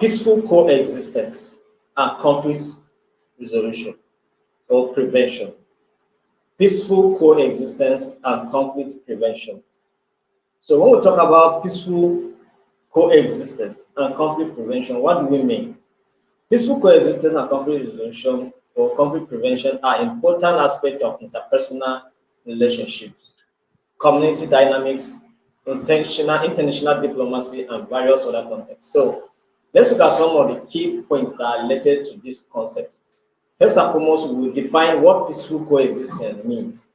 peaceful coexistence and conflict resolution or prevention. Peaceful coexistence and conflict prevention. So when we talk about peaceful coexistence and conflict prevention, what do we mean? Peaceful coexistence and conflict resolution or conflict prevention are important aspects of interpersonal relationships, community dynamics, international diplomacy, and various other contexts. So let's look at some of the key points that are related to this concept. First and foremost, we will define what peaceful coexistence means.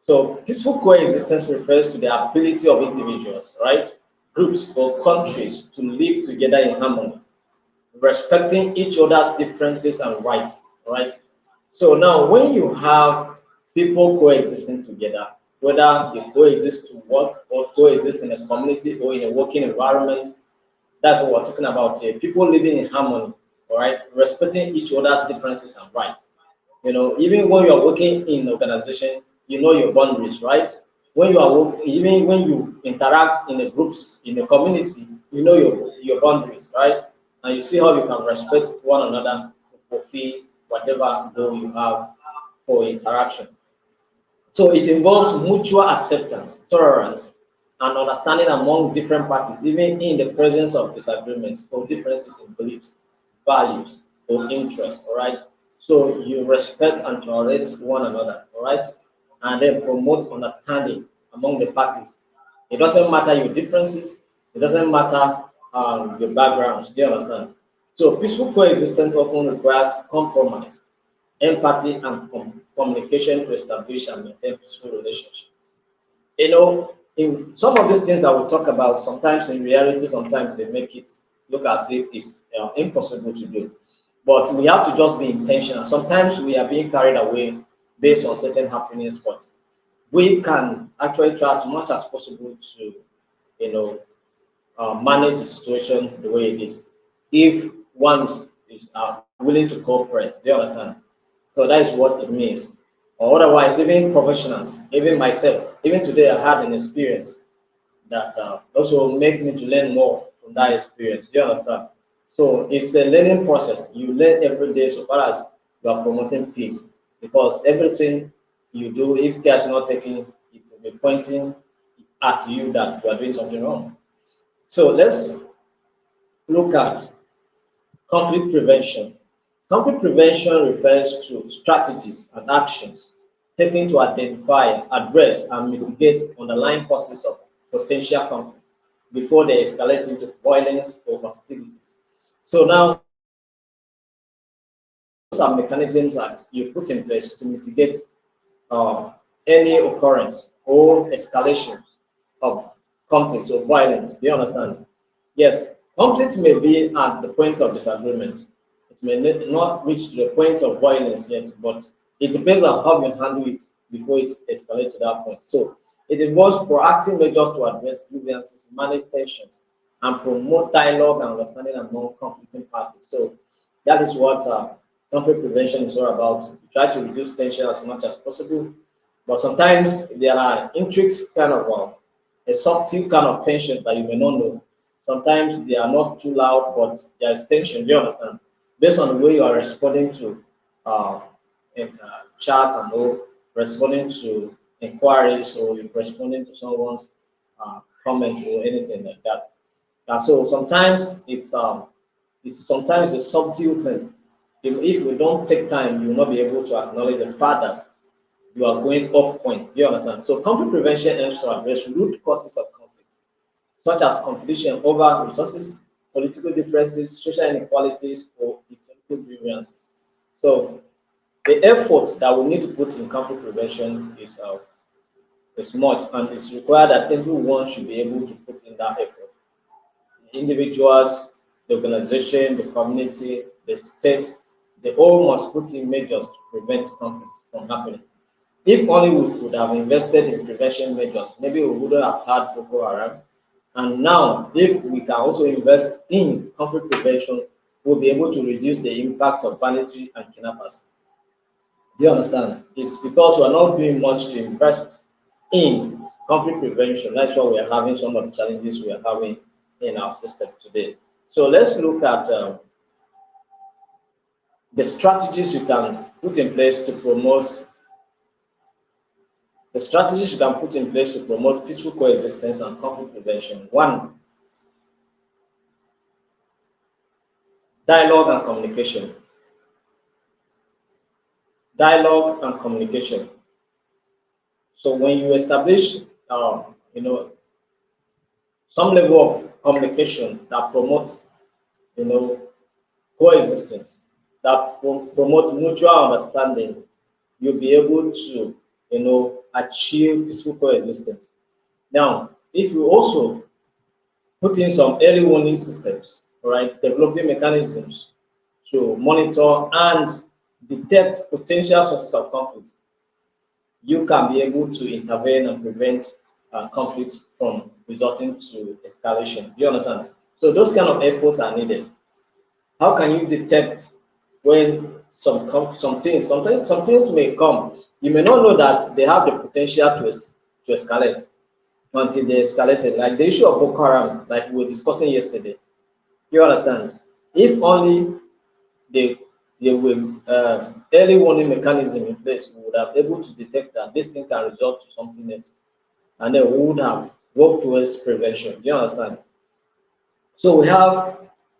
So peaceful coexistence refers to the ability of individuals, right, groups or countries to live together in harmony, respecting each other's differences and rights, right? So now when you have people coexisting together, whether they coexist to work or coexist in a community or in a working environment, that's what we're talking about here. People living in harmony, all right, respecting each other's differences and rights. You know, even when you're working in an organization, you know your boundaries, right? When you are working, even when you interact in the groups, in the community, you know your boundaries, right? And you see how you can respect one another to fulfill whatever goal you have for interaction. So it involves mutual acceptance, tolerance, and understanding among different parties, even in the presence of disagreements or differences in beliefs, values, or interests. All right. So you respect and tolerate one another. All right. And then promote understanding among the parties. It doesn't matter your differences. It doesn't matter your backgrounds. Do you understand? So peaceful coexistence often requires compromise, empathy, and communication to establish and maintain peaceful relationships. You know, in some of these things that we talk about, sometimes in reality, sometimes they make it look as if it's impossible to do. But we have to just be intentional. Sometimes we are being carried away based on certain happenings, but we can actually try as much as possible to, you know, manage the situation the way it is. If one is willing to cooperate, do you understand? So that is what it means. Or otherwise, even professionals, even myself, even today, I had an experience that also make me to learn more from that experience. Do you understand? So it's a learning process. You learn every day so far as you are promoting peace. Because everything you do, if care is not taken, it will be pointing at you that you are doing something wrong. So let's look at conflict prevention. Conflict prevention refers to strategies and actions taken to identify, address, and mitigate underlying causes of potential conflict before they escalate into violence or hostilities. So now, some mechanisms that you put in place to mitigate uh, any occurrence or escalations of conflict or violence. Do you understand? Yes, conflict may be at the point of disagreement. It may not reach the point of violence yet, but it depends on how you handle it before it escalates to that point. So it involves proactive measures to address grievances, manage tensions, and promote dialogue and understanding among conflicting parties. So that is what conflict prevention is all about. We try to reduce tension as much as possible, but sometimes there are intrigues, kind of a subtle kind of tension that you may not know. Sometimes they are not too loud, but there is tension. Do you understand? Based on the way you are responding to uh, chats and all, responding to inquiries, or you're responding to someone's comment or anything like that. So sometimes it's sometimes a subtle thing. If we don't take time, you will not be able to acknowledge the fact that you are going off point. Do you understand? So conflict prevention aims to address root causes of conflict, such as competition over resources, political differences, social inequalities, or historical grievances. So the effort that we need to put in conflict prevention is much, and it's required that everyone should be able to put in that effort. Individuals, the organization, the community, the state, they all must put in measures to prevent conflicts from happening. If only we could have invested in prevention measures, maybe we wouldn't have had Boko Haram. And now, if we can also invest in conflict prevention, we'll be able to reduce the impact of banditry and kidnappers. Do you understand? It's because we're not doing much to invest in conflict prevention. That's why we are having some of the challenges we are having in our system today. So let's look at the strategies you can put in place to promote peaceful coexistence and conflict prevention. One, dialogue and communication. Dialogue and communication. So when you establish, you know, some level of communication that promotes, you know, coexistence, that promote mutual understanding, you'll be able to, you know, achieve peaceful coexistence. Now, if you also put in some early warning systems, right, developing mechanisms to monitor and detect potential sources of conflict, you can be able to intervene and prevent conflicts from resulting to escalation. Do you understand? So those kind of efforts are needed. How can you detect when some things may come? You may not know that they have the potential to escalate until they escalated. Like the issue of Boko Haram, like we were discussing yesterday. You understand? If only they they were early warning mechanism in place, we would have able to detect that this thing can result to something else, and then we would have worked towards prevention. Do you understand? So we have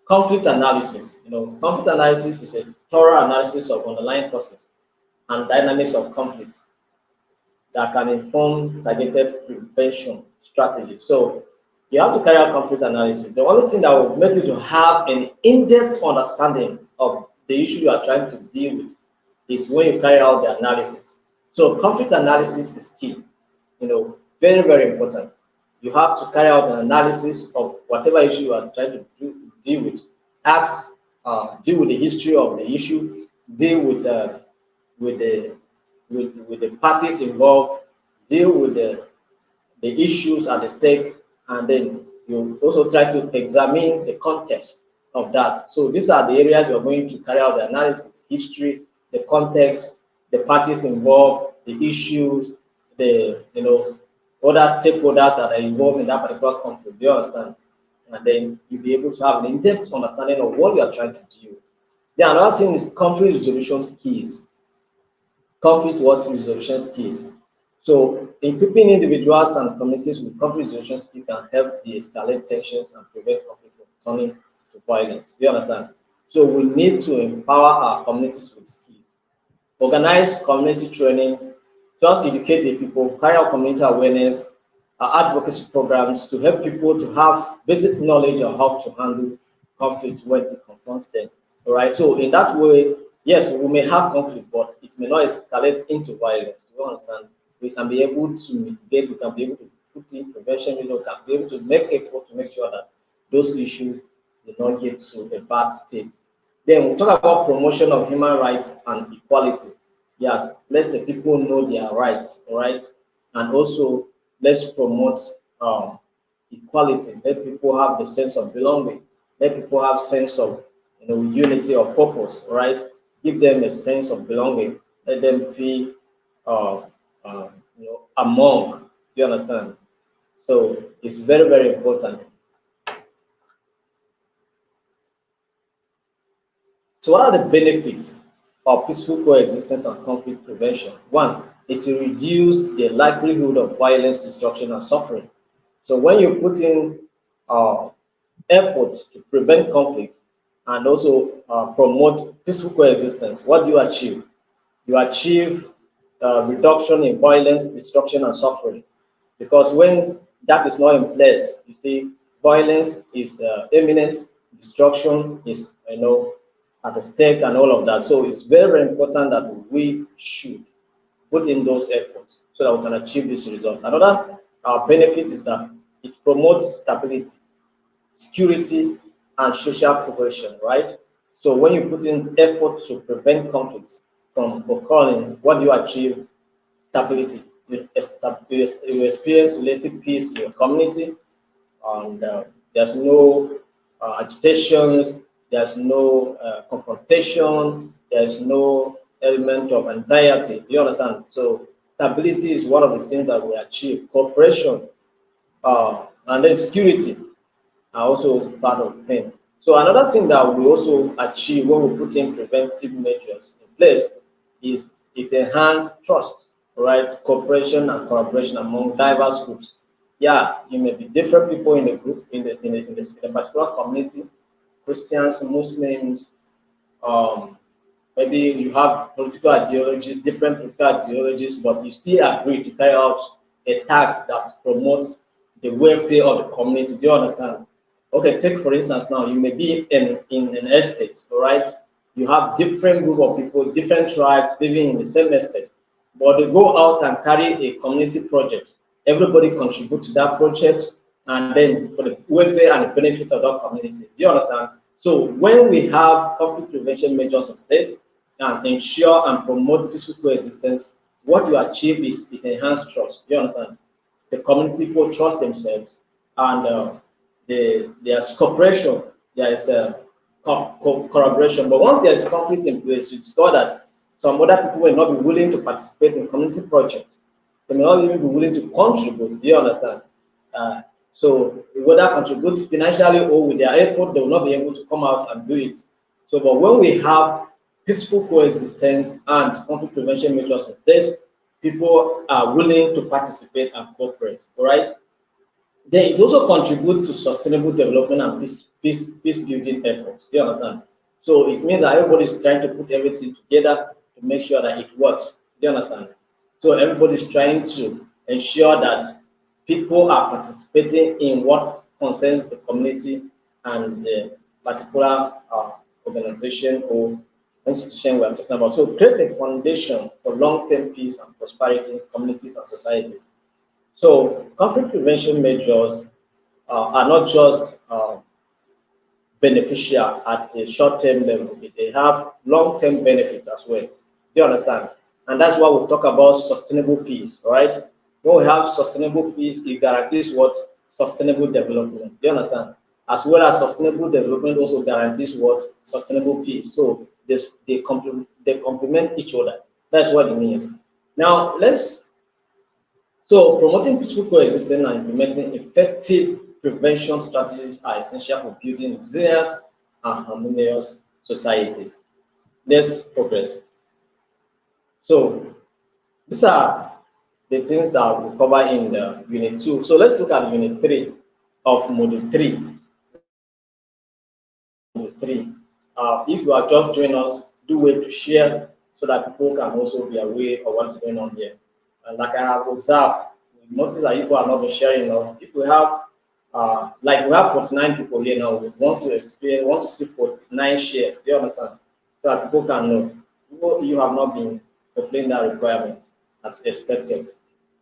conflict analysis. You know, conflict analysis is a thorough analysis of underlying causes and dynamics of conflict that can inform targeted prevention strategies. So you have to carry out conflict analysis. The only thing that will make you to have an in-depth understanding of the issue you are trying to deal with is when you carry out the analysis. So conflict analysis is key. You know, very, very important. You have to carry out an analysis of whatever issue you are trying to deal with. Ask, deal with the history of the issue, deal with the with the parties involved, deal with the issues at the stake, and then you also try to examine the context of that. So these are the areas you're going to carry out the analysis: history, the context, the parties involved, the issues, the other stakeholders that are involved in that particular conflict. Do you understand? And then you'll be able to have an in-depth understanding of what you are trying to do. Then another thing is conflict resolution skills. Conflict resolution skills. So equipping individuals and communities with conflict resolution skills can help de-escalate tensions and prevent conflict from turning to violence. Do you understand? So we need to empower our communities with skills. Organize community training, just educate the people, carry out community awareness, advocacy programs to help people to have basic knowledge on how to handle conflict when it confronts them. All right. So in that way, yes, we may have conflict, but it may not escalate into violence. Do you understand? We can be able to mitigate. We can be able to put in prevention. Can be able to make effort to make sure that those issues do not get to a bad state. Then we'll talk about promotion of human rights and equality. Yes, let the people know their rights, all right? And also, let's promote equality. Let people have the sense of belonging. Let people have sense of unity of purpose, right? Give them a sense of belonging. Let them feel among. Do you understand? So it's very, very important. So what are the benefits of peaceful coexistence and conflict prevention? One, it will reduce the likelihood of violence, destruction, and suffering. So when you put in effort to prevent conflict and also promote peaceful coexistence, what do you achieve? You achieve reduction in violence, destruction, and suffering. Because when that is not in place, you see, violence is imminent, destruction is at the stake, and all of that. So it's very, very important that we should put in those efforts so that we can achieve this result. Another benefit is that it promotes stability, security, and social progression, right? So when you put in effort to prevent conflicts from occurring, what do you achieve? Stability. You experience relative peace in your community, and there's no agitations, there's no confrontation, there's no element of anxiety. Do you understand? So stability is one of the things that we achieve. Cooperation and then security are also part of the thing. So another thing that we also achieve when we put in preventive measures in place is it enhances trust, right? Cooperation and collaboration among diverse groups. Yeah, you may be different people in a group in a particular community, Christians, Muslims, maybe you have political ideologies, different political ideologies, but you still agree to carry out a task that promotes the welfare of the community. Do you understand? Okay, take for instance now, you may be in an estate, all right? You have different group of people, different tribes living in the same estate, but they go out and carry a community project. Everybody contribute to that project, and then for the welfare and the benefit of that community. Do you understand? So when we have conflict prevention measures in place and ensure and promote peaceful coexistence, what you achieve is it enhances trust. Do you understand? The community people trust themselves, and there's cooperation, there is a collaboration. But once there is conflict in place, you discover that some other people will not be willing to participate in community projects. They may not even be willing to contribute. Do you understand? So whether contribute financially or with their effort, they will not be able to come out and do it. So, but when we have peaceful coexistence and conflict prevention measures in place, people are willing to participate and cooperate. All right. Then it also contributes to sustainable development and peace building efforts. Do you understand? So it means that everybody is trying to put everything together to make sure that it works. Do you understand? So everybody is trying to ensure that people are participating in what concerns the community and the particular organization or institution we are talking about. So create a foundation for long-term peace and prosperity in communities and societies. So conflict prevention measures are not just beneficial at a short-term level, they have long-term benefits as well. Do you understand? And that's why we talk about sustainable peace, right? When we have sustainable peace, it guarantees what? Sustainable development. Do you understand? As well as sustainable development also guarantees what? Sustainable peace. So they complement each other. That's what it means. Now so promoting peaceful coexistence and implementing effective prevention strategies are essential for building resilient and harmonious societies. Let's progress. So these are the things that we cover in the Unit 2. So let's look at Unit 3 of Module 3. If you are just joining us, do wait to share so that people can also be aware of what's going on here. And like I have observed, we notice that people are not been sharing enough. If we have, like we have 49 people here now, we want to see 49 shares. Do you understand? So that people can know you have not been fulfilling that requirement as expected.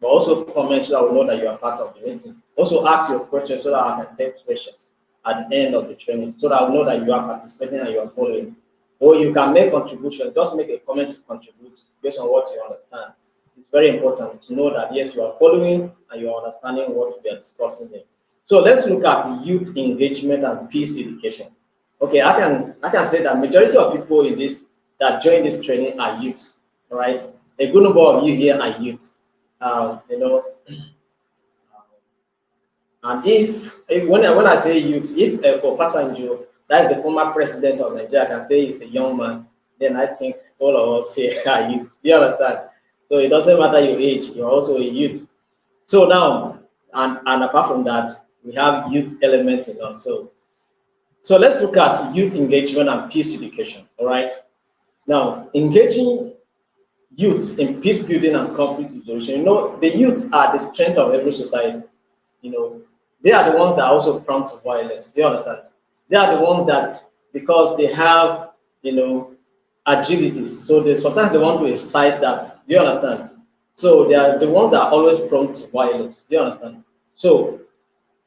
But also comment so that we know that you are part of the meeting. Also ask your questions so that I can take questions at the end of the training so that I know that you are participating and you are following. Or you can make contribution, just make a comment to contribute based on what you understand. It's very important to know that yes, you are following and you are understanding what we are discussing here. So let's look at youth engagement and peace education. Okay, I can say that majority of people in this that join this training are youth, right? A good number of you here are youth. And when I say youth, if Obasanjo, that's the former president of Nigeria, can say he's a young man, then I think all of us here are youth. Do you understand? So it doesn't matter your age, you're also a youth. So now, and apart from that, we have youth elements in us. So let's look at youth engagement and peace education. All right. Now, engaging youth in peace building and conflict resolution. The youth are the strength of every society. They are the ones that are also prone to violence. Do you understand? They are the ones that, because they have, agility, so sometimes they want to exercise that. Do you understand? So they are the ones that are always prone to violence. Do you understand? So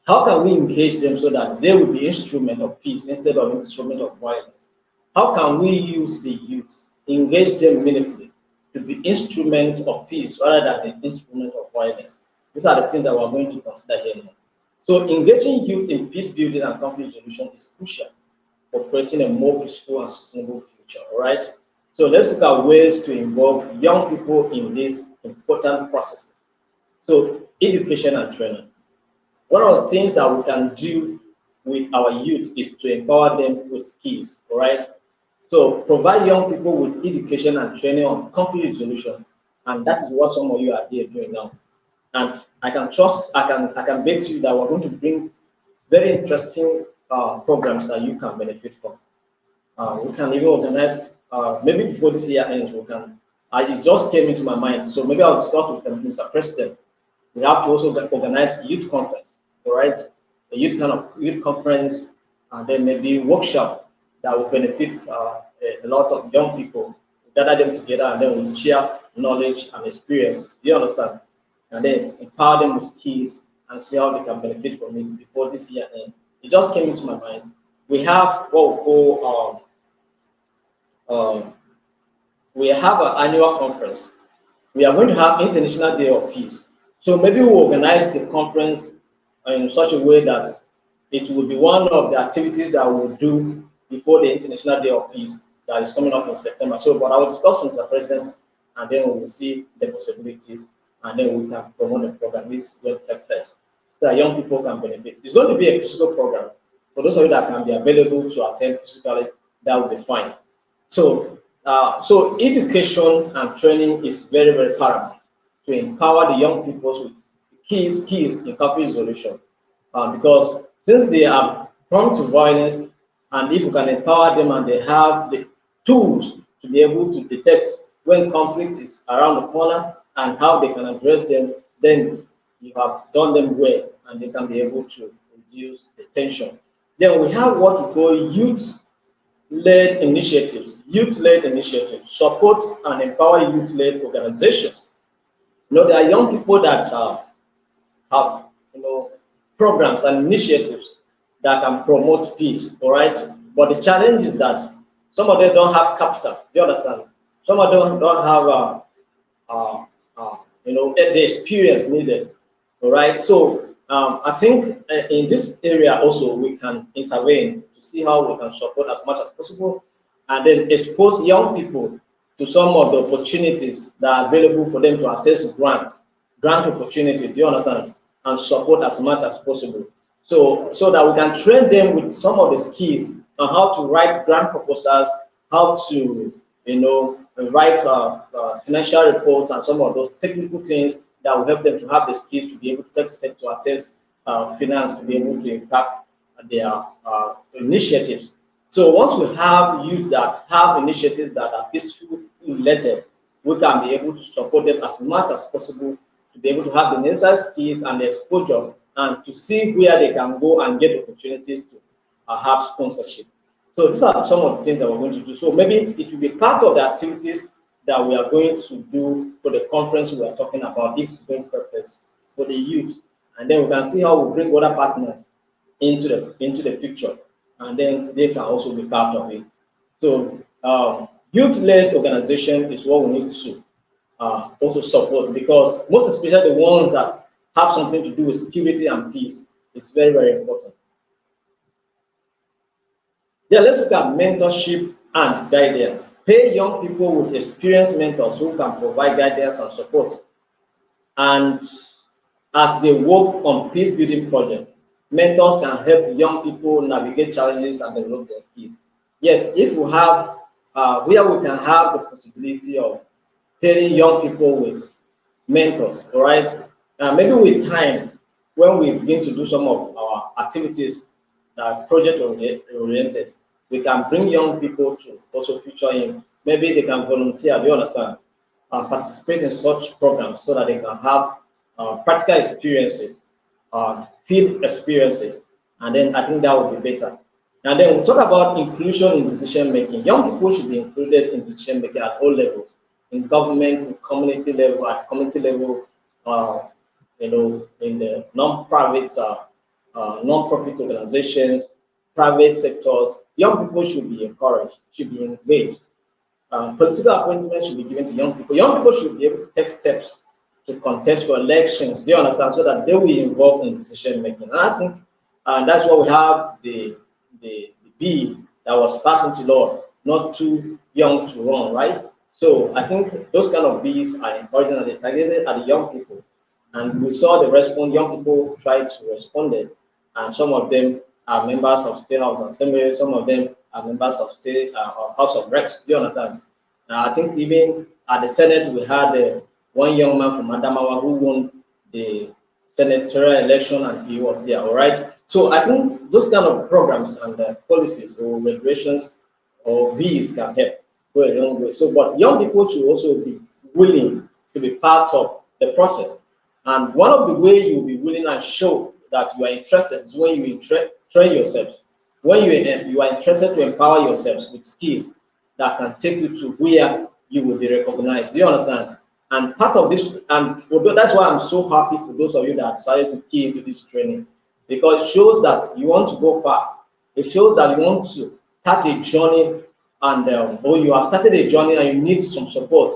how can we engage them so that they will be instrument of peace instead of instrument of violence? How can we use the youth, engage them meaningfully to be instrument of peace rather than the instrument of violence? These are the things that we're going to consider here now. So engaging youth in peace building and conflict resolution is crucial for creating a more peaceful and sustainable future. All right. So let's look at ways to involve young people in these important processes. So education and training. One of the things that we can do with our youth is to empower them with skills, all right? So provide young people with education and training on conflict resolution, and that is what some of you are here doing now. And I can bet you that we're going to bring very interesting programs that you can benefit from. We can even organize, maybe before this year ends, we can. It just came into my mind, so maybe I'll discuss with them, Mr. President. We have to also organize youth conference, all right? A youth conference, and then maybe workshop that will benefit a lot of young people. Gather them together, and then we share knowledge and experiences. Do you understand? And then empower them with skills and see how they can benefit from it before this year ends. It just came into my mind. We have what we call we have an annual conference. We are going to have International Day of Peace. So maybe we'll organize the conference in such a way that it will be one of the activities that we'll do before the International Day of Peace that is coming up in September. So, but I will discuss with Mr. President, and then we will see the possibilities, and then we can promote the program. This will take place so that young people can benefit. It's going to be a physical program. For those of you that can be available to attend physically, that will be fine. So, so education and training is very, very paramount to empower the young people with key skills in conflict resolution. Because since they are prone to violence, and if you can empower them and they have the tools to be able to detect when conflict is around the corner and how they can address them, then you have done them well and they can be able to reduce the tension. Then we have what we call youth-led initiatives. Youth-led initiatives support and empower youth-led organizations. You know, there are young people that have, you know, programs and initiatives that can promote peace, all right? But the challenge is that some of them don't have capital. Do you understand? Some of them don't have, you know, the experience needed, all right? So I think in this area also we can intervene to see how we can support as much as possible, and then expose young people to some of the opportunities that are available for them to access grant opportunity. Do you understand? And support as much as possible. So that we can train them with some of the skills on how to write grant proposals, how to, you know, write financial reports and some of those technical things that will help them to have the skills to be able to take steps to access finance, to be able to impact their initiatives. So once we have youth that have initiatives that are peaceful related, we can be able to support them as much as possible to be able to have the necessary skills and the exposure and to see where they can go and get opportunities to have sponsorship. So these are some of the things that we're going to do. So maybe it will be part of the activities that we are going to do for the conference we are talking about, if it's going to take place for the youth. And then we can see how we bring other partners into the picture, and then they can also be part of it. So youth-led organization is what we need to also support, because most especially the ones that have something to do with security and peace is very, very important. Yeah, let's look at mentorship and guidance. Pay young people with experienced mentors who can provide guidance and support. And as they work on peace building projects, mentors can help young people navigate challenges and develop their skills. Yes, if we have where we can have the possibility of pairing young people with mentors, all right? Maybe with time, when we begin to do some of our activities that are project oriented, we can bring young people to also feature in. Maybe they can volunteer, do you understand? Participate in such programs so that they can have practical experiences, field experiences, and then I think that would be better. And then we'll talk about inclusion in decision making. Young people should be included in decision making at all levels, in government, in community level, at community level, you know, in the non-profit organizations, private sectors. Young people should be encouraged, should be engaged. Political appointments should be given to young people. Young people should be able to take steps to contest for elections. Do you understand? So that they will be involved in decision making. And I think that's why we have the bill that was passed into law, not too young to run, right? So I think those kind of bills are encouraging and they targeted at the young people. And we saw the response, young people tried to respond it, and some of them are members of State House Assembly. Some of them are members of State or House of Reps. Do you understand? I think even at the Senate, we had one young man from Adamawa who won the senatorial election, and he was there. All right. So I think those kind of programs and policies or regulations or bills can help go a long way. So, but young people should also be willing to be part of the process. And one of the ways you'll be willing and show that you are interested is when you train yourselves. When you are interested to empower yourselves with skills that can take you to where you will be recognized. Do you understand? And part of this, and that's why I'm so happy for those of you that decided to key into this training, because it shows that you want to go far. It shows that you want to start a journey, and or you have started a journey and you need some support.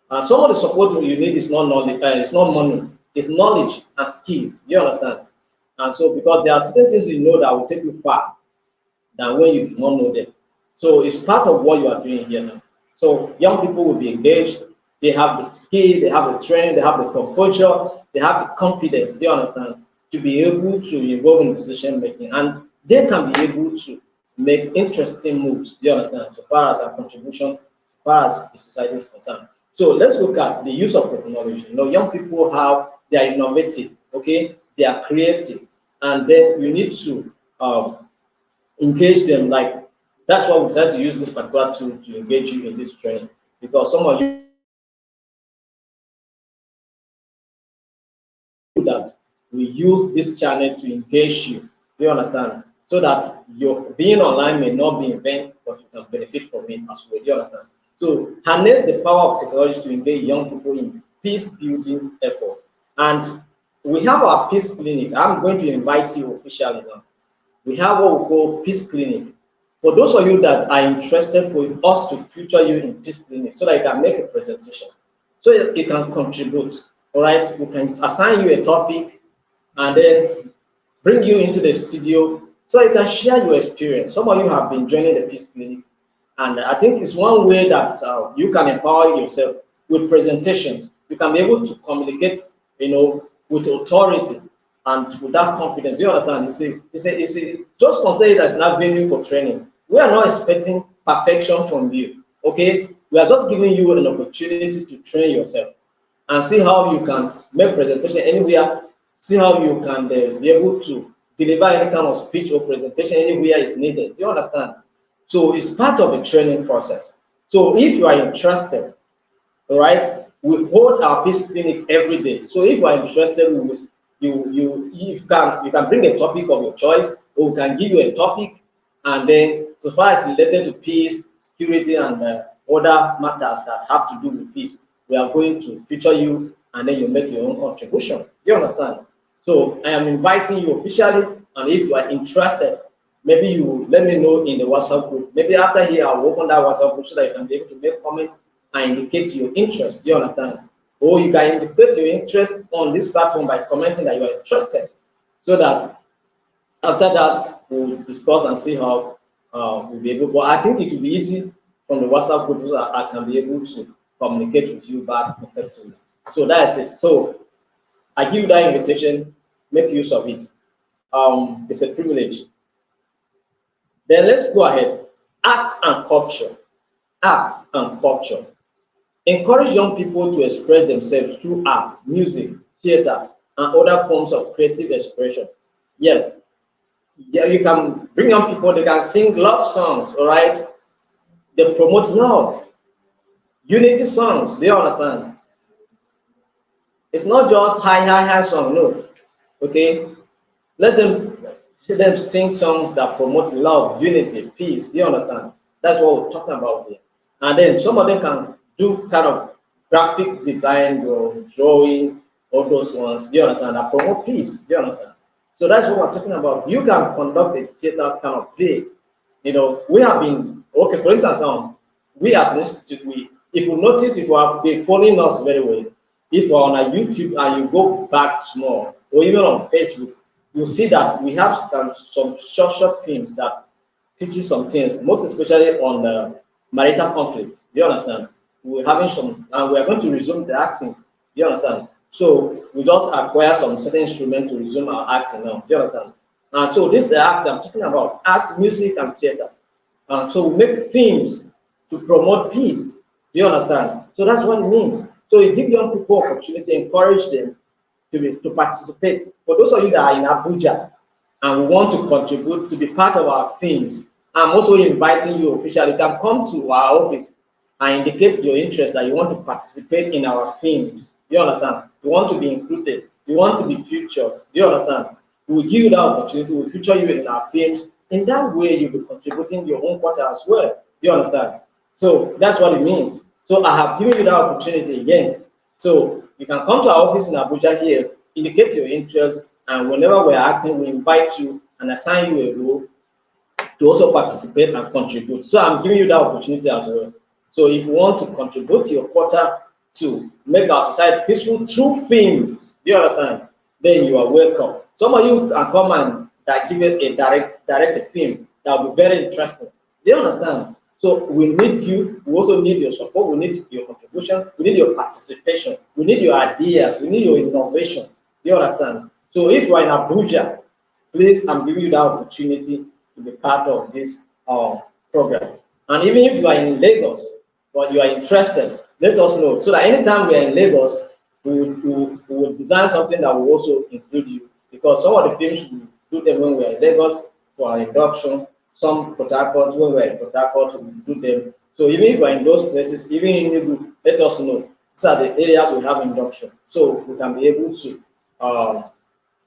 And some of the support you need is not knowledge, it's not money, it's knowledge and skills. Do you understand? And so, because there are certain things you know that will take you far than when you do not know them. So it's part of what you are doing here now. So young people will be engaged. They have the skill, they have the training, they have the composure, they have the confidence. Do you understand? To be able to involve in decision making, and they can be able to make interesting moves. Do you understand? So far as our contribution, as far as the society is concerned. So let's look at the use of technology. You know, young people they are innovative, okay? They are creative, and then you need to engage them. Like, that's why we decided to use this particular tool to engage you in this training, because some of you that we use this channel to engage you. Do you understand? So that your being online may not be in vain, but you can benefit from it as well. Do you understand? So harness the power of technology to engage young people in peace building efforts. And we have our peace clinic. I'm going to invite you officially now. We have what we call peace clinic. For those of you that are interested for us to feature you in peace clinic, so that you can make a presentation, so you can contribute. All right, we can assign you a topic and then bring you into the studio so you can share your experience. Some of you have been joining the peace clinic, and I think it's one way that you can empower yourself with presentations. You can be able to communicate, you know, with authority and with that confidence. Do you understand? Just consider it as an avenue for training. We are not expecting perfection from you, okay? We are just giving you an opportunity to train yourself and see how you can make presentation anywhere, see how you can be able to deliver any kind of speech or presentation anywhere is needed. Do you understand? So it's part of the training process. So if you are interested, all right, we hold our peace clinic every day. So if you are interested, you can bring a topic of your choice, or we can give you a topic, and then so far as related to peace, security, and other matters that have to do with peace, we are going to feature you, and then you make your own contribution. Do you understand? So I am inviting you officially, and if you are interested, maybe you let me know in the WhatsApp group. Maybe after here, I'll open that WhatsApp group so that you can be able to make comments and indicate your interest. Do you understand? Or you can indicate your interest on this platform by commenting that you are interested, so that after that we'll discuss and see how we'll be able. But I think it will be easy from the WhatsApp group so that I can be able to communicate with you back effectively. So that's it. So I give you that invitation, make use of it. It's a privilege. Then let's go ahead. Art and culture. Art and culture. Encourage young people to express themselves through art, music, theater, and other forms of creative expression. Yes, yeah, you can bring young people, they can sing love songs, all right? They promote love, unity songs, do you understand? It's not just high song, no, okay? Let them sing songs that promote love, unity, peace, do you understand? That's what we're talking about here. And then some of them can do kind of graphic design or drawing, all those ones, do you understand? That promote peace, do you understand? So that's what we're talking about. You can conduct a theater kind of play. You know, we have been, okay, for instance now, we as an institute, if you notice, if you have been following us very well, if you're on a YouTube and you go back small, or even on Facebook, you'll see that we have some short films that teaches some things, most especially on the marital conflict. Do you understand? We're having some, and we're going to resume the acting. Do you understand? So we just acquire some certain instrument to resume our acting now. Do you understand? And so this is the act I'm talking about, art, music, and theater. So we make films to promote peace. Do you understand? So that's what it means. So it gives young people opportunity, encourage them to participate. For those of you that are in Abuja and we want to contribute to be part of our films, I'm also inviting you officially. You can come to our office and indicate your interest that you want to participate in our films. Do you understand? You want to be included. You want to be featured. Do you understand? We will give you that opportunity. We will feature you in our films. In that way, you'll be contributing your own quota as well. Do you understand? So that's what it means. So I have given you that opportunity again. So you can come to our office in Abuja here, indicate your interest, and whenever we're acting, we invite you and assign you a role to also participate and contribute. So I'm giving you that opportunity as well. So if you want to contribute your quota to make our society peaceful through films, do you understand? Then you are welcome. Some of you can come and give it a direct film that will be very interesting. Do you understand? So we need you. We also need your support. We need your contribution. We need your participation. We need your ideas. We need your innovation. Do you understand? So if you are in Abuja, please, I'm giving you that opportunity to be part of this program. And even if you are in Lagos, but you are interested, let us know. So that anytime we are in Lagos, we will design something that will also include you. Because some of the films we do them when we are in Lagos for our induction, some Port Harcourt, when we are in Port Harcourt, we do them. So even if you are in those places, even in Enugu, let us know. These are the areas we have induction. So we can be able to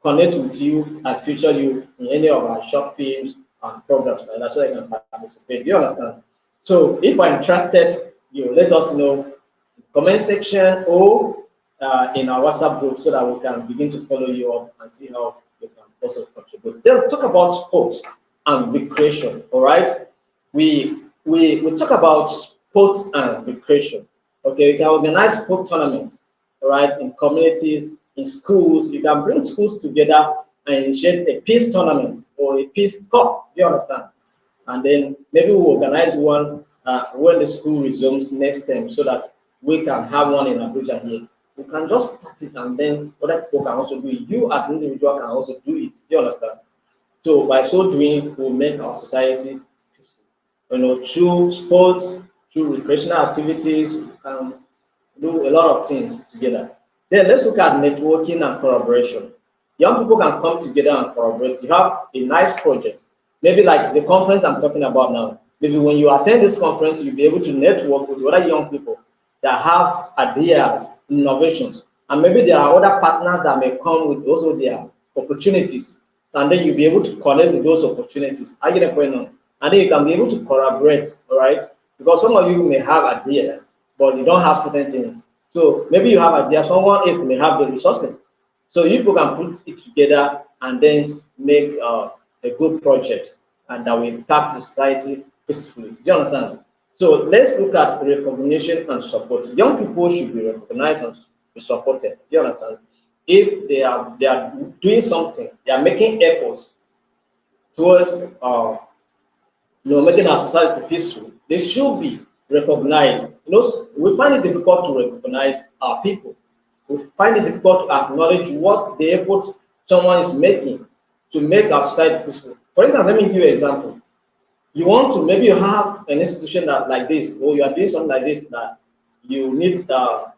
connect with you and feature you in any of our short films and programs like that, so you can participate. Do you understand? So if you're interested, you let us know in the comment section or in our WhatsApp group so that we can begin to follow you up and see how you can also contribute. Then we'll talk about sports and recreation. All right, we talk about sports and recreation. Okay, we can organize sport tournaments, all right, in communities, in schools. You can bring schools together and initiate a peace tournament or a peace cup. Do you understand? And then maybe we'll organize one when the school resumes next term so that we can have one in Abuja here. We can just start it and then other people can also do it. You as an individual can also do it. Do you understand? So by so doing, we'll make our society peaceful. You know, through sports, through recreational activities, we can do a lot of things together. Then let's look at networking and collaboration. Young people can come together and collaborate. You have a nice project, maybe like the conference I'm talking about now. Maybe when you attend this conference, you'll be able to network with other young people that have ideas, innovations, and maybe there are other partners that may come with also their opportunities. And then you'll be able to connect with those opportunities. I get a point now. And then you can be able to collaborate, all right? Because some of you may have ideas, but you don't have certain things. So maybe you have ideas, someone else may have the resources. So you people can put it together and then make a good project and that will impact society peacefully. Do you understand? So let's look at recognition and support. Young people should be recognized and be supported. Do you understand? If they are doing something, they are making efforts towards making our society peaceful, they should be recognized. You know, we find it difficult to recognize our people. We find it difficult to acknowledge what the effort someone is making to make our society peaceful. For instance, let me give you an example. You want to, maybe you have an institution that like this, or you are doing something like this that you need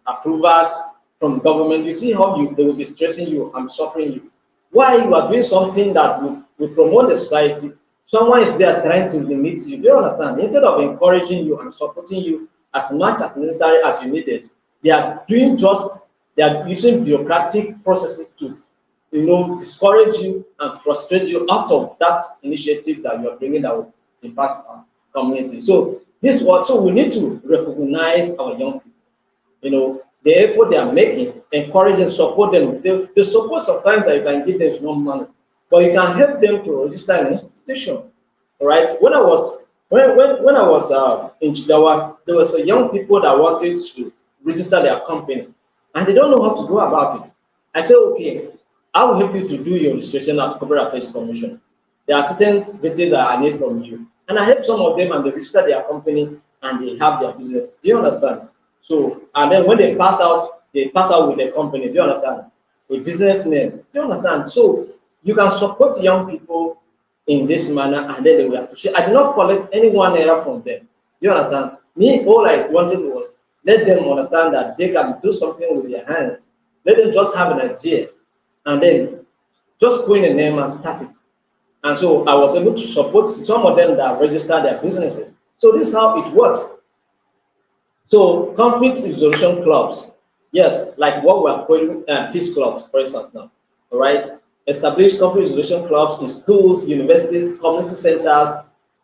approvals from government. You see how they will be stressing you and suffering you. Why you are doing something that will promote the society, someone is there trying to limit you. Do you understand? Instead of encouraging you and supporting you as much as necessary as you need it, they are using bureaucratic processes to, discourage you and frustrate you out of that initiative that you are bringing that will impact our community. So so we need to recognize our young people. The effort they are making, encourage and support them. The support sometimes that you can give them is not money, but you can help them to register an institution. All right. When I was in Chidawa, there was a young people that wanted to register their company, and they don't know how to go about it. I said, okay, I will help you to do your registration at Corporate Affairs Commission. There are certain details that I need from you, and I help some of them, and they register their company and they have their business. Do you understand? So, and then when they pass out with a company. Do you understand? A business name. Do you understand? So You can support young people in this manner, and then they will appreciate. I did not collect any one error from them. You understand? Me, all I wanted was let them understand that they can do something with their hands. Let them just have an idea, and then just put in a name and start it. And so I was able to support some of them that registered their businesses. So this is how it works. So conflict resolution clubs, yes, like what we are calling peace clubs, for instance now, all right? Establish conflict resolution clubs in schools, universities, community centers,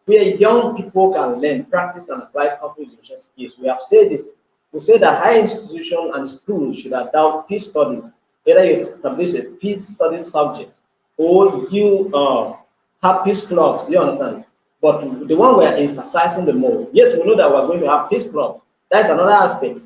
where young people can learn, practice, and apply conflict resolution skills. We have said this. We say that higher institutions and schools should adopt peace studies. Either you establish a peace studies subject or you have peace clubs. Do you understand? But the one we are emphasizing the most, yes, we know that we're going to have peace clubs. That's another aspect.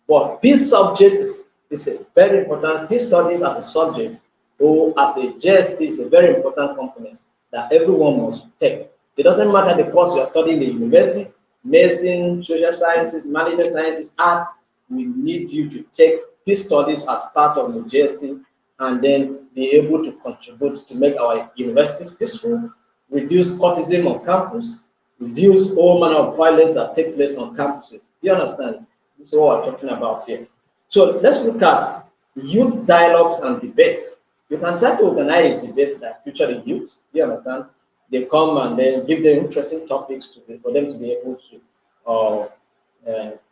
But peace subjects is a very important. Peace studies as a subject or as a JST is a very important component that everyone must take. It doesn't matter the course you are studying in the university, medicine, social sciences, management sciences, art, we need you to take peace studies as part of the JST and then be able to contribute to make our universities peaceful, reduce autism on campus, reduce all manner of violence that take place on campuses. Do you understand? This is what we're talking about here. So let's look at youth dialogues and debates. You can try to organize debates that feature the youth. Do you understand? They come and then give them interesting topics for them to be able to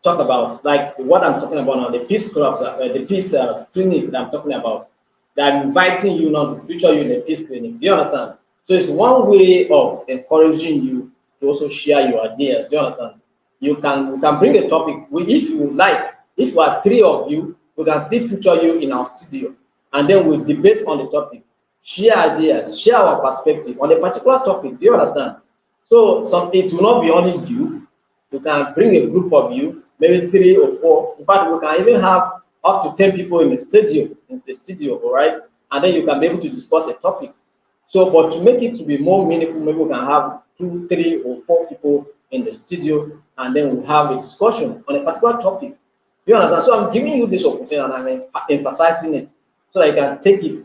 talk about, like what I'm talking about now, the peace clubs, the peace clinic that I'm talking about. They're inviting you now to feature you in a peace clinic. Do you understand? So it's one way of encouraging you to also share your ideas. Do you understand? You can bring a topic. If you like, if we are three of you, we can still feature you in our studio, and then we'll debate on the topic, share ideas, share our perspective on a particular topic. Do you understand? So it will not be only you. You can bring a group of you, maybe 3 or 4. In fact, we can even have up to 10 people in the studio, all right? And then you can be able to discuss a topic. So, but to make it to be more meaningful, maybe we can have 2, 3, or 4 people in the studio, and then we'll have a discussion on a particular topic. You understand? So I'm giving you this opportunity, and I'm emphasizing it so that you can take it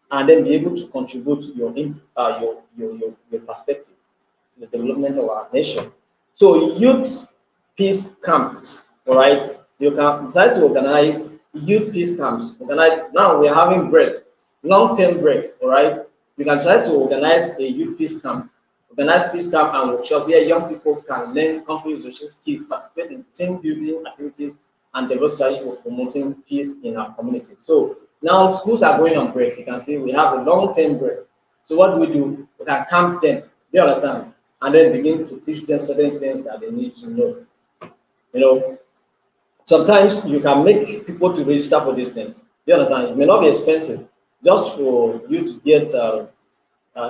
and then be able to contribute to your perspective to the development of our nation. So youth peace camps, all right? You can decide to organize youth peace camps. Now we are having break, long-term break, all right? You can try to organize a youth peace camp, organize peace camp and workshop where young people can learn conflict resolution skills, participate in team building activities, and develop strategies for promoting peace in our communities. So now schools are going on break. You can see we have a long-term break. So what do? We can camp them. Do you understand? And then begin to teach them certain things that they need to know. You know, sometimes you can make people to register for these things. Do you understand? It may not be expensive, just for you to get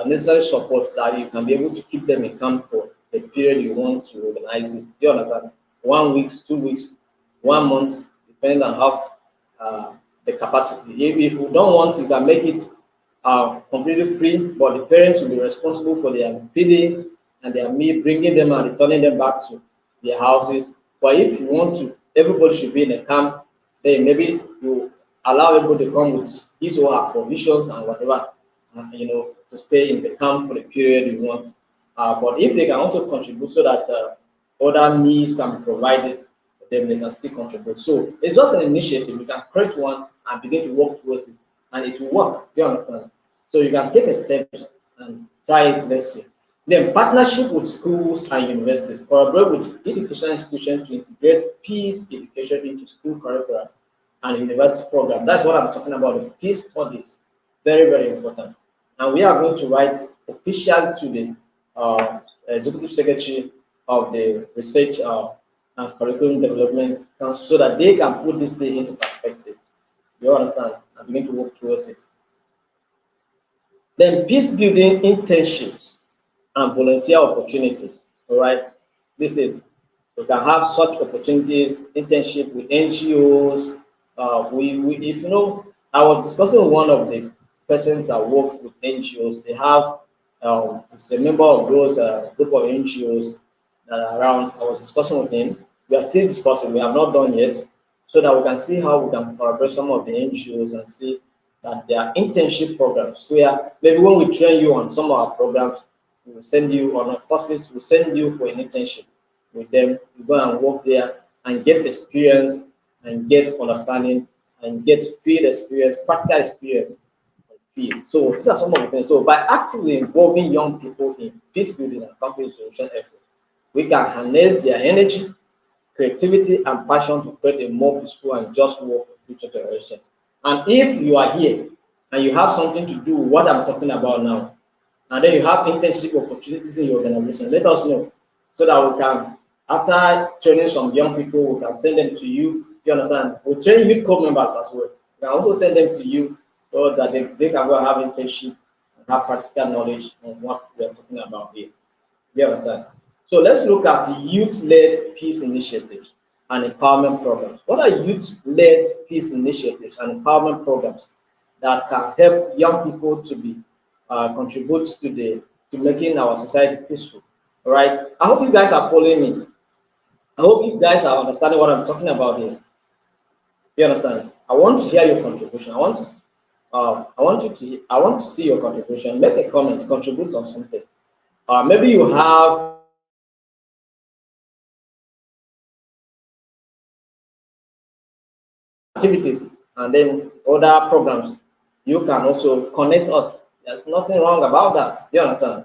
necessary support that you can be able to keep them in camp for the period you want to organize it. Do you understand? 1 week, 2 weeks, 1 month, depending on how the capacity. If you don't want, you can make it completely free, but the parents will be responsible for their feeding and their meal, bringing them and returning them back to their houses. But if you want to, everybody should be in a camp, then maybe you allow everybody to come with his or her provisions and whatever, to stay in the camp for the period you want. But if they can also contribute so that other needs can be provided, then they can still contribute. So it's just an initiative. You can create one and begin to work towards it, and it will work. Do you understand? So you can take a step and try it, let's see. Then partnership with schools and universities, collaborate with education institutions to integrate peace education into school curricula and university program. That's what I'm talking about, the peace studies. Very, very important. And we are going to write official to the executive secretary of the research and curriculum development council so that they can put this thing into perspective. You understand? And begin to work towards it. Then peace building internships and volunteer opportunities. All right, this is, you can have such opportunities, internship with NGOs. If you know, I was discussing with one of the persons that work with NGOs. They have it's a member of those group of NGOs that are around. I was discussing with him. We are still discussing. We have not done yet, so that we can see how we can collaborate some of the NGOs and see that there are internship programs where maybe when we train you on some of our programs, we will send you on courses, we'll send you for an internship with them. You go and work there and get experience and get understanding and get field experience, practical experience on field. So these are some of the things. So by actively involving young people in peace building and conflict resolution efforts, we can harness their energy, creativity, and passion to create a more peaceful and just world for future generations. And if you are here and you have something to do with what I'm talking about now, and then you have internship opportunities in your organization, let us know so that we can, after training some young people, we can send them to you. You understand? We'll train youth corps members as well. We can also send them to you so that they can go have internship and have practical knowledge on what we are talking about here. You understand? So let's look at the youth-led peace initiatives and empowerment programs. What are youth-led peace initiatives and empowerment programs that can help young people to be contribute to making our society peaceful? All right. I hope you guys are following me. I hope you guys are understanding what I'm talking about here. You understand? I want to hear your contribution. I want to see your contribution. Make a comment, contribute on something. Maybe you have activities and then other programs. You can also connect us. There's nothing wrong about that. You understand?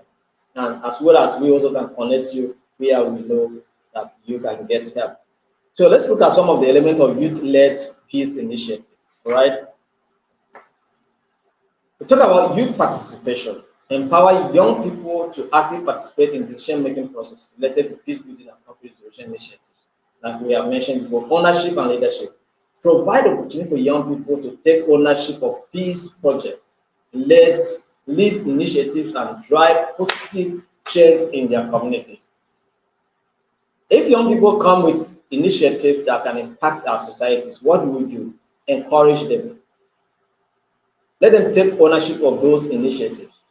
And as well as we also can connect you where we know that you can get help. So let's look at some of the elements of youth-led peace initiative. All right. We talk about youth participation. Empower young people to actively participate in decision-making process related to peace building and conflict resolution initiatives. Like we have mentioned before, ownership and leadership. Provide opportunity for young people to take ownership of peace projects, lead initiatives, and drive positive change in their communities. If young people come with initiatives that can impact our societies, what do we do? Encourage them. Let them take ownership of those initiatives.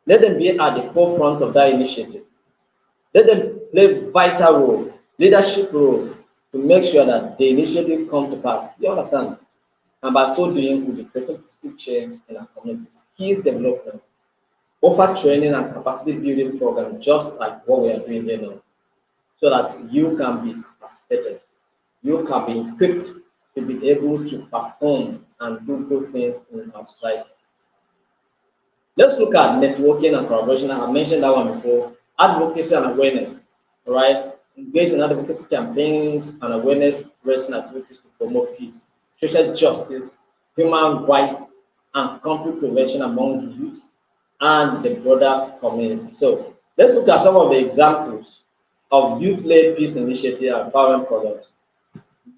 Let them be at the forefront of that initiative. Let them play vital role, leadership role, to make sure that the initiative come to pass. Do you understand? And by so doing, we'll be creating positive change in our communities. Skills development, offer training and capacity building programs, just like what we are doing here now, so that you can be capacitated, you can be equipped to be able to perform and do good things in our society. Let's look at networking and collaboration. I mentioned that one before. Advocacy and awareness, all right? Engage in advocacy campaigns and awareness raising activities to promote peace, social justice, human rights, and conflict prevention among the youth and the broader community. So let's look at some of the examples of youth-led peace initiative and empowerment programs.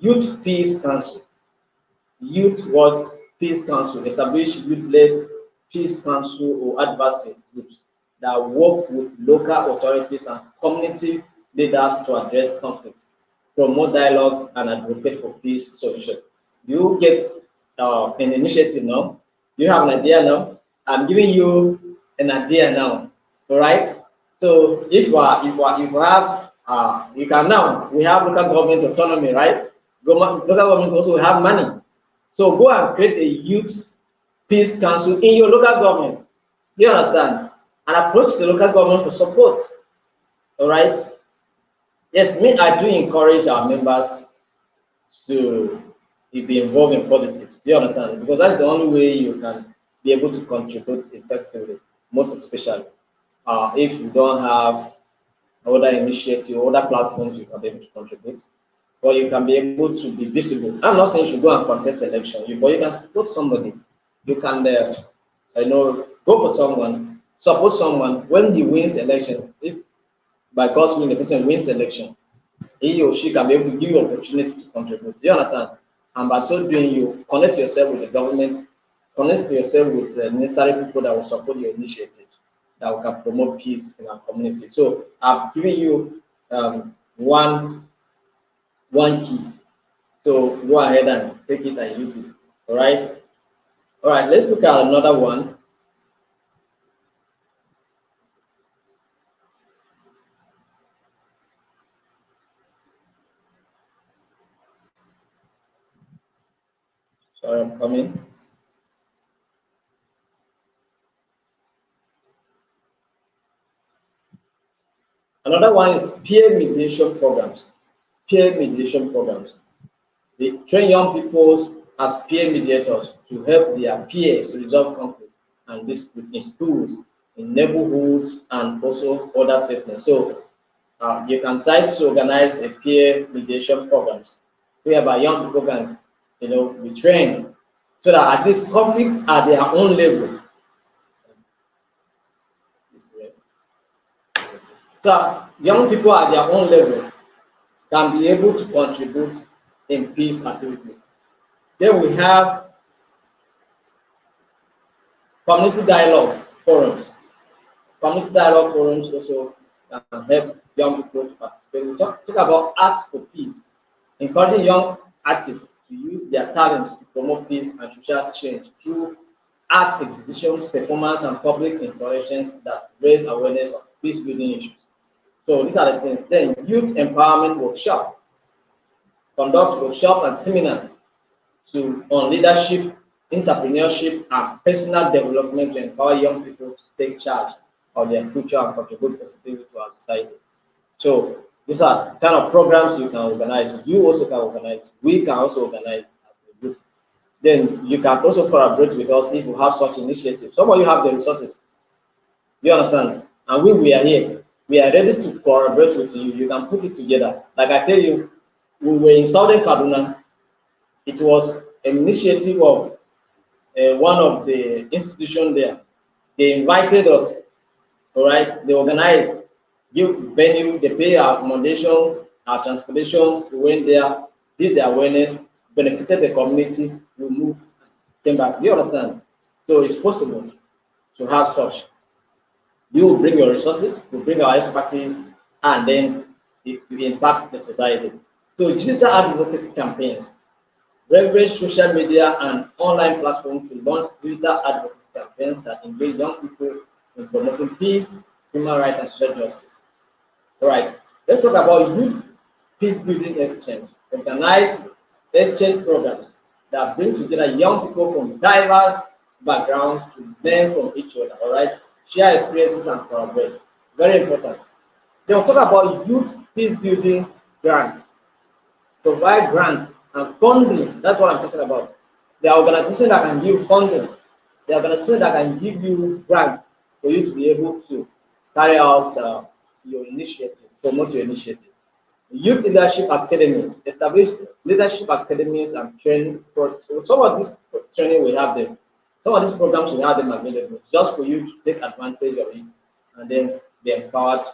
Youth Peace Council. Youth World Peace Council establish youth-led peace council or advocacy groups that work with local authorities and community leaders to address conflict, promote dialogue, and advocate for peace solution. You get an initiative now. You have an idea now. I'm giving you an idea now. All right. So if you have you can now, we have local government autonomy, right? Local government also have money. So go and create a youth peace council in your local government. Do you understand? And approach the local government for support. All right. Yes, me, I do encourage our members to be involved in politics. Do you understand? Because that's the only way you can be able to contribute effectively, most especially if you don't have other initiatives, other platforms you can be able to contribute, or you can be able to be visible. I'm not saying you should go and contest election, but you can support somebody. You can, go for someone, support someone when he wins election. If by God's will the person wins election, he or she can be able to give you opportunity to contribute. Do you understand? And by so doing, you connect yourself with the government, connect yourself with necessary people that will support your initiatives, that can promote peace in our community. So I've given you one key. So go ahead and take it and use it. All right. All right. Let's look at another one. Sorry, I'm coming. Another one is peer mediation programs. Peer mediation programs. They train young people as peer mediators to help their peers resolve conflict and dispute in schools, in neighborhoods, and also other settings. So you can try to organize a peer mediation programs whereby young people can, be trained so that at least conflicts at their own level. So young people at their own level can be able to contribute in peace activities. Then we have community dialogue forums. Community dialogue forums also can help young people to participate. We talk about Art for Peace, encouraging young artists to use their talents to promote peace and social change through art exhibitions, performance, and public installations that raise awareness of peace building issues. So these are the things. Then youth empowerment workshop, conduct workshops and seminars on leadership, entrepreneurship, and personal development to empower young people to take charge of their future and contribute positively to our society. So these are kind of programs you can organize. You also can organize. We can also organize as a group. Then you can also collaborate with us if you have such initiatives. Some of you have the resources. You understand? And we are here. We are ready to collaborate with you. You can put it together. Like I tell you, we were in Southern Kaduna. It was an initiative of one of the institutions there. They invited us, all right? They organized, give venue, they pay our accommodation, our transportation. We went there, did the awareness, benefited the community, we moved, came back. Do you understand? So it's possible to have such. You will bring your resources, we bring our expertise, and then it impacts the society. So digital advocacy campaigns, leverage social media and online platforms to launch digital advocacy campaigns that engage young people in promoting peace, human rights, and social justice. All right, let's talk about youth peace building exchange. Organize exchange programs that bring together young people from diverse backgrounds to learn from each other. All right, share experiences and collaborate. Very important. Then we'll talk about youth peace building grants. Provide grants and funding. That's what I'm talking about. The organization that can give funding, the organization that can give you grants for you to be able to carry out your initiative, promote your initiative. Youth leadership academies, establish leadership academies and training. So some of this training we have them. Some of these programs we have them available just for you to take advantage of it and then be empowered.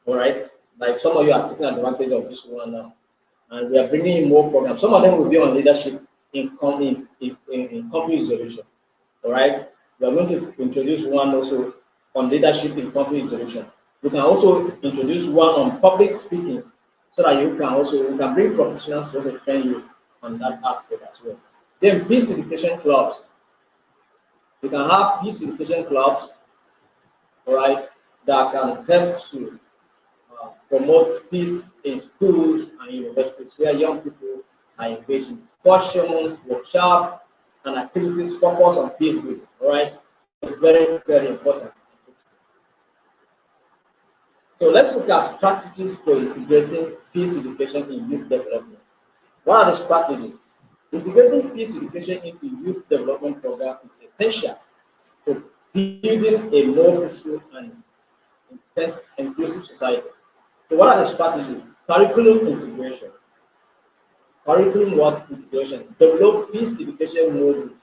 All right, like some of you are taking advantage of this one now, and we are bringing in more programs. Some of them will be on leadership in conflict resolution. All right, we are going to introduce one also on leadership in conflict resolution. We can also introduce one on public speaking, so that you can bring professionals to also train you on that aspect as well. Then peace education clubs. You can have peace education clubs, all right, that can help to promote peace in schools and universities where young people are engaged in discussions, workshops, and activities focused on peace building. All right, it's very, very important. So let's look at strategies for integrating peace education in youth development. What are the strategies? Integrating peace education into youth development program is essential for building a more peaceful and intense, inclusive society. So what are the strategies? Curriculum integration. Curriculum what integration? Develop peace education modules.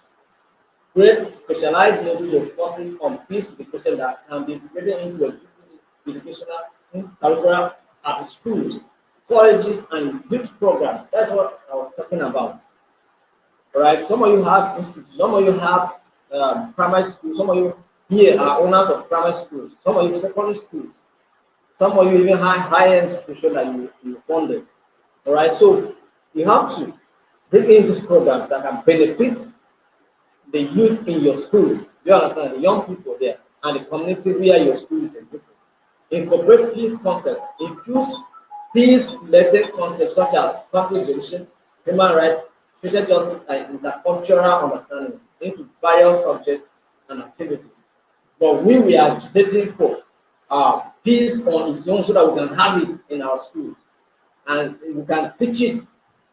Create specialized modules of courses on peace education that can be integrated into existing educational curriculum at schools, colleges, and youth programs. That's what I was talking about. All right. Some of you have institutes. Some of you have primary schools. Some of you here are owners of primary schools. Some of you secondary schools. Some of you even have higher institutions that you funded. All right. So you have to bring in these programs that can benefit the youth in your school. You understand? The young people there and the community where your school is existing. Incorporate peace concepts. Infuse peace-related concepts such as conflict resolution, human rights, social justice, and intercultural understanding into various subjects and activities. But we are agitating for peace on its own so that we can have it in our schools and we can teach it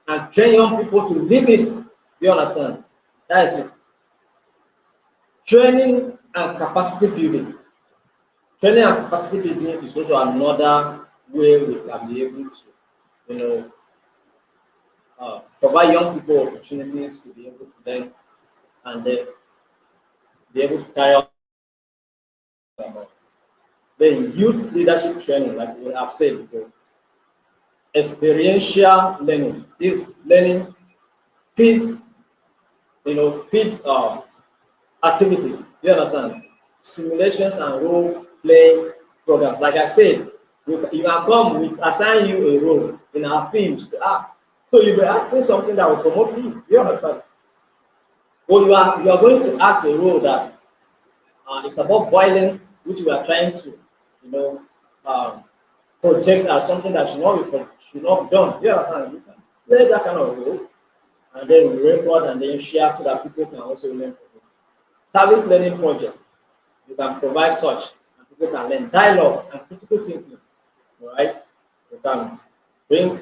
and train young people to live it. You understand? That is it. Training and capacity building. Training and capacity building is also another way we can be able to, you know, provide young people opportunities to be able to learn and then be able to carry out. Then youth leadership training, like we have said before, experiential learning. This learning fits, fits activities. You understand? Simulations and role playing programs. Like I said, you can come with assign you a role in our films to act. So you'll be acting something that will promote peace. You understand? Or you are going to act a role that is about violence, which we are trying to, project as something that should not be done. You understand? You can play that kind of role, and then we record and then share so that people can also learn from it. Service learning project, you can provide such, and people can learn dialogue and critical thinking. Right? You can bring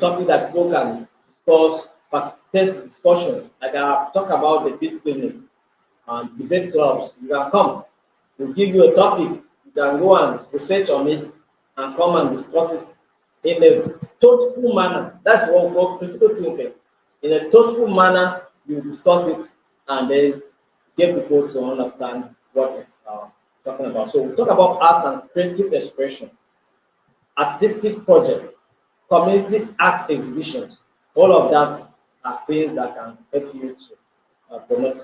topic that people can discuss, facilitate discussions. Like I talk about the peace clinic and debate clubs. You can come, we'll give you a topic, you can go and research on it and come and discuss it in a thoughtful manner. That's what we call critical thinking. In a thoughtful manner, you discuss it and then get people to understand what is talking about. So we talk about art and creative expression, artistic projects, community art exhibitions. All of that are things that can help you to promote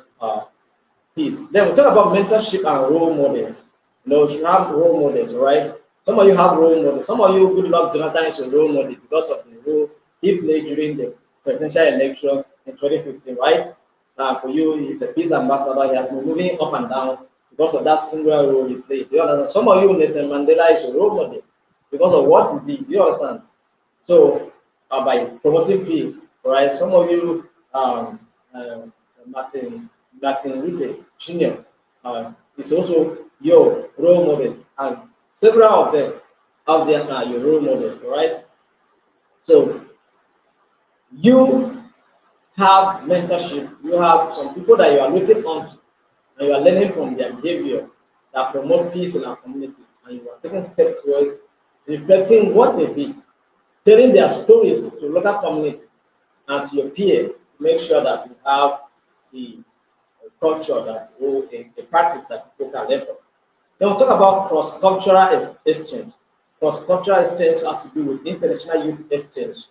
peace. Then we talk about mentorship and role models. You should have role models, right? Some of you have role models. Some of you, Goodluck Jonathan is a role model because of the role he played during the presidential election in 2015, right? For you, he's a peace ambassador. He has been moving up and down because of that single role he played. You understand? Some of you, Nelson Mandela is a role model because of what he did. You understand? So, by promoting peace, right? Some of you, Martin Luther Jr. Is also your role model, and several of them out there are your role models, right? So you have mentorship, you have some people that you are looking onto, and you are learning from their behaviors that promote peace in our communities, and you are taking steps towards reflecting what they did, telling their stories to local communities and to your peer to make sure that you have the culture that or a practice that people can learn from. Then we'll talk about cross-cultural exchange. Cross-cultural exchange has to do with international youth exchange,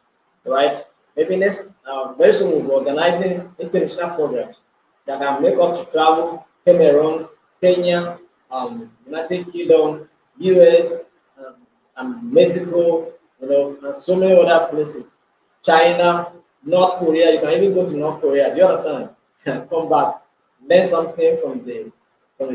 right? Maybe next, very soon we'll be organizing international programs that can make us to travel Cameroon, Kenya, United Kingdom, US, and Mexico, and so many other places. China, North Korea. You can even go to North Korea. Do you understand? And come back, learn something from the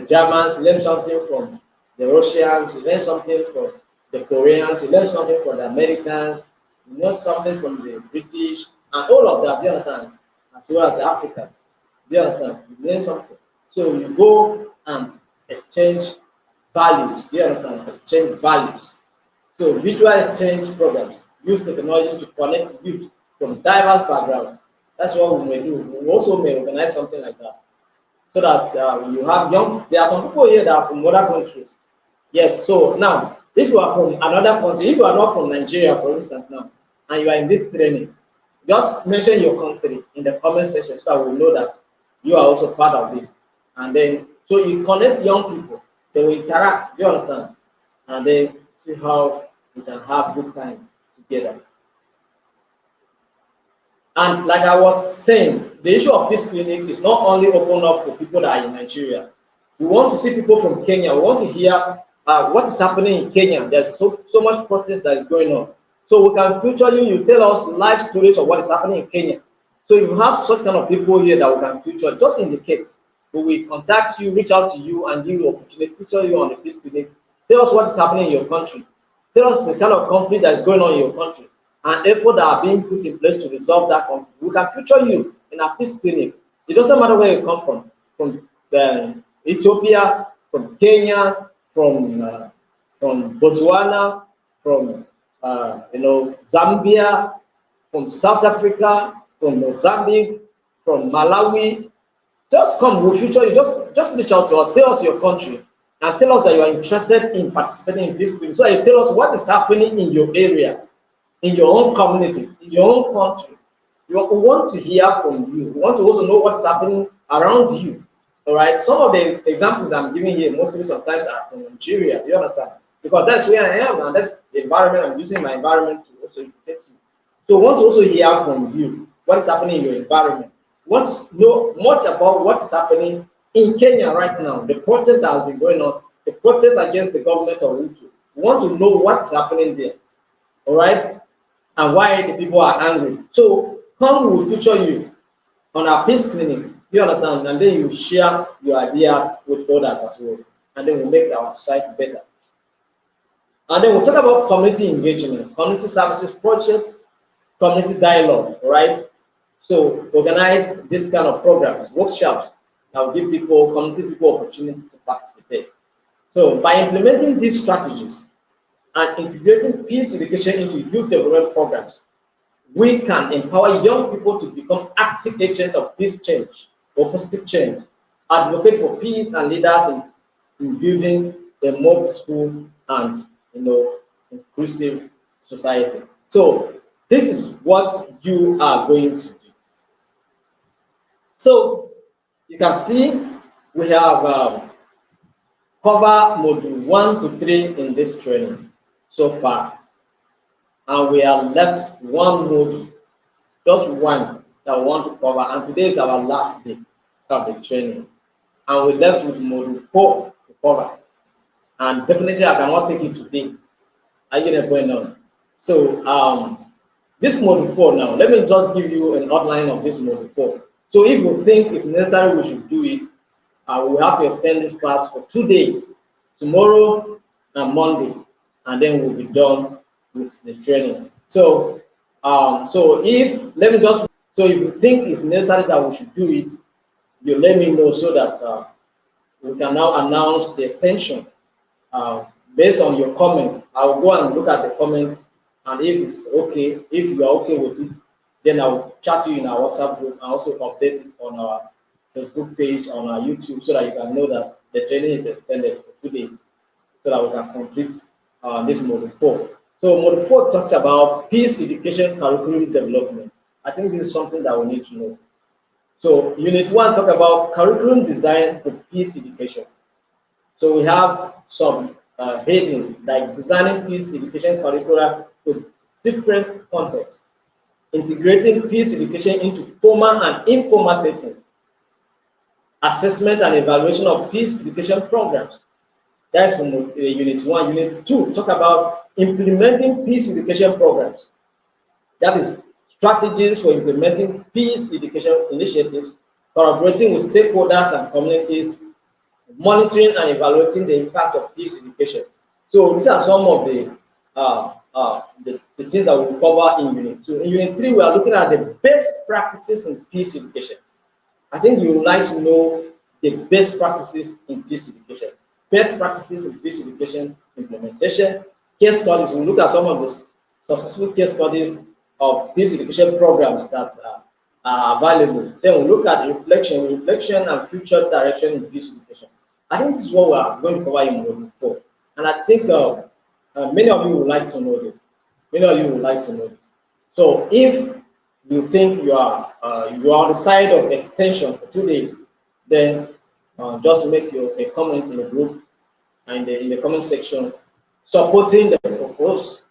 Germans, learn something from the Russians, learn something from the Koreans, learn something from the Americans, learn something from the British, and all of that. Do you understand? As well as the Africans. Do you understand? You learn something. So you go and exchange values. Do you understand? Exchange values. So virtual exchange programs use technology to connect youth from diverse backgrounds. That's what we may do. We also may organize something like that, so that you have young. There are some people here that are from other countries. Yes. So now, if you are from another country, if you are not from Nigeria, for instance, now, and you are in this training, just mention your country in the comment section so that we know that you are also part of this. And then, so you connect young people. They will interact. You understand? And then see how we can have good time together. And like I was saying, the issue of peace clinic is not only open up for people that are in Nigeria. We want to see people from Kenya. We want to hear what is happening in Kenya. There's so much protest that is going on. So we can feature you tell us live stories of what is happening in Kenya. So if you have such kind of people here that we can feature, just indicate. We will contact you, reach out to you, and give you opportunity to feature you on the peace clinic. Tell us what is happening in your country. Tell us the kind of conflict that is going on in your country and efforts that are being put in place to resolve that conflict. We can feature you in our peace clinic. It doesn't matter where you come from Ethiopia, from Kenya, from from Botswana, from Zambia, from South Africa, from Mozambique, from Malawi. Just come, we'll feature you. Just reach out to us, tell us your country, and tell us that you are interested in participating in this thing. So you tell us what is happening in your area, in your own community, in your own country. We want to hear from you. We want to also know what's happening around you. All right. Some of the examples I'm giving here mostly sometimes are from Nigeria. You understand? Because that's where I am, and that's the environment I'm using my environment to also educate you. So we want to also hear from you what is happening in your environment. We want to know much about what is happening in Kenya right now, the protest that has been going on, the protest against the government of Ruto. We want to know what is happening there. All right, and why the people are angry. So come, we'll feature you on our peace clinic. You understand? And then you share your ideas with others as well. And then we'll make our society better. And then we'll talk about community engagement, community services projects, community dialogue, all right? So organize this kind of programs, workshops that will give people, community people opportunity to participate. So by implementing these strategies and integrating peace education into youth development programs, we can empower young people to become active agents of peace change or positive change, advocate for peace and leaders in building a more peaceful and inclusive society. So this is what you are going to do. So you can see we have covered module 1 to 3 in this training so far. And we have left one module, just one that we want to cover. And today is our last day of the training. And we left with module 4 to cover. And definitely I cannot take it today. I get a point on. So this module 4 now, let me just give you an outline of this module 4. So if you think it's necessary we should do it, we will have to extend this class for 2 days, tomorrow and Monday, and then we'll be done with the training. So if you think it's necessary that we should do it, you let me know so that we can now announce the extension. Based on your comments, I will go and look at the comments, and if it's okay, if you are okay with it, then I will chat you in our WhatsApp group and also update it on our Facebook page, on our YouTube, so that you can know that the training is extended for 2 days, so that we can complete this module 4. So module 4 talks about peace education curriculum development. I think this is something that we need to know. So unit 1 talk about curriculum design for peace education. So we have some heading like designing peace education curricula for different contexts, integrating peace education into formal and informal settings, assessment and evaluation of peace education programs. That's from unit 1. Unit 2 talk about implementing peace education programs. That is strategies for implementing peace education initiatives, collaborating with stakeholders and communities, monitoring and evaluating the impact of peace education. So these are some of the things that we'll cover in Unit 2. In Unit 3, we are looking at the best practices in peace education. I think you would like to know the best practices in peace education. Best practices in peace education implementation. Case studies, we'll look at some of those successful case studies of peace education programs that are available. Then we'll look at reflection and future direction in peace education. I think this is what we are going to cover in Module 4. And I think many of you would like to know this. Many of you would like to know this. So if you think you are on the side of extension for 2 days, then just make a comment in the group and in the comment section supporting the proposed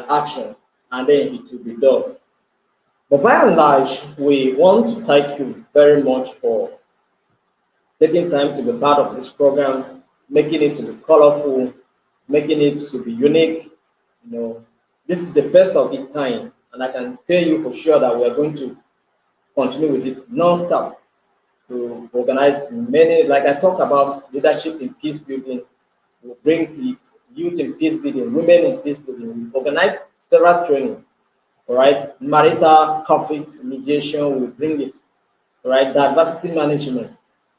action, and then it will be done. But by and large, we want to thank you very much for taking time to be part of this program, making it to be colorful, making it to be unique. This is the first of its kind, and I can tell you for sure that we are going to continue with it non-stop to organize many, like I talked about, leadership in peace building. We'll bring it, youth in peace building, women in peace building. We organize several training, all right? Marital conflict mediation, we bring it, all right? Diversity management,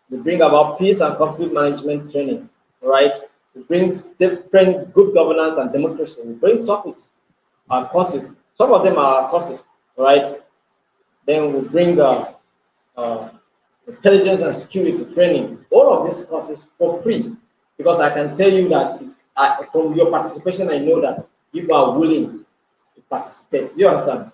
we bring about peace and conflict management training, all right? We bring different good governance and democracy. We bring topics, courses. Some of them are courses, right? Then we bring intelligence and security training. All of these courses for free, because I can tell you that it's from your participation. I know that people are willing to participate. You understand?